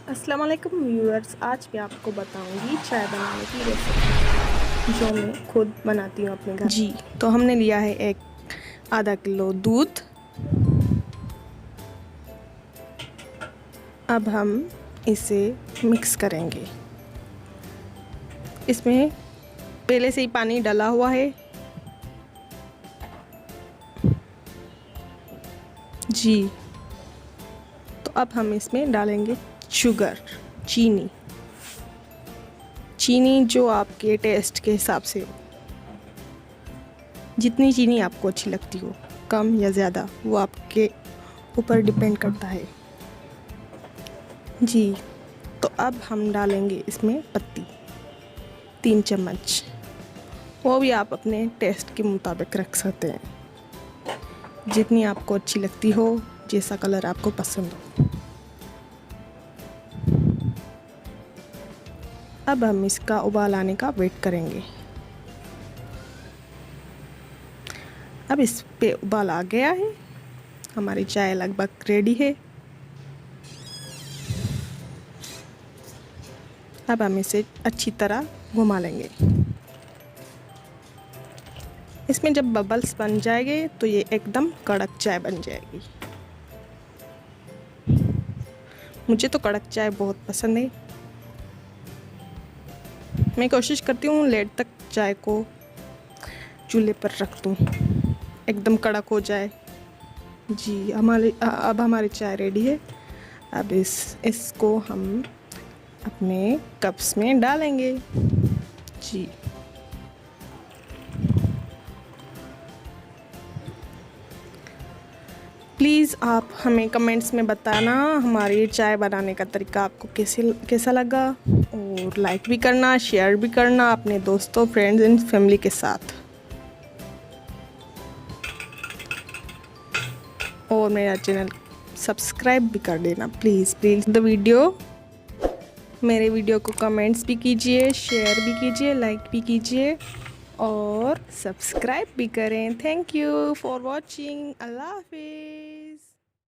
अस्सलाम वालेकुम व्यूअर्स, आज मैं आपको बताऊंगी चाय बनाने की रेसिपी जो मैं खुद बनाती हूँ अपने घर। जी, तो हमने लिया है एक आधा किलो दूध। अब हम इसे मिक्स करेंगे। इसमें पहले से ही पानी डाला हुआ है। जी, तो अब हम इसमें डालेंगे शुगर, चीनी जो आपके टेस्ट के हिसाब से हो। जितनी चीनी आपको अच्छी लगती हो, कम या ज़्यादा, वो आपके ऊपर डिपेंड करता है। जी, तो अब हम डालेंगे इसमें पत्ती 3 चम्मच। वो भी आप अपने टेस्ट के मुताबिक रख सकते हैं, जितनी आपको अच्छी लगती हो, जैसा कलर आपको पसंद हो। अब हम इसका उबाल आने का वेट करेंगे। अब इस पे उबाल आ गया है, हमारी चाय लगभग रेडी है। अब हम इसे अच्छी तरह घुमा लेंगे। इसमें जब बबल्स बन जाएंगे तो ये एकदम कड़क चाय बन जाएगी। मुझे तो कड़क चाय बहुत पसंद है। मैं कोशिश करती हूँ लेट तक चाय को चूल्हे पर रख दूँ, एकदम कड़क हो जाए। जी, अब हमारी चाय रेडी है। अब इसको हम अपने कप्स में डालेंगे। जी, प्लीज़ आप हमें कमेंट्स में बताना हमारी चाय बनाने का तरीका आपको कैसा लगा, और लाइक भी करना, शेयर भी करना अपने दोस्तों, फ्रेंड्स एंड फैमिली के साथ। और मेरा चैनल सब्सक्राइब भी कर देना प्लीज़ मेरे वीडियो को कमेंट्स भी कीजिए, शेयर भी कीजिए, लाइक भी कीजिए और सब्सक्राइब भी करें। Thank you for watching. अल्लाह हाफिज़।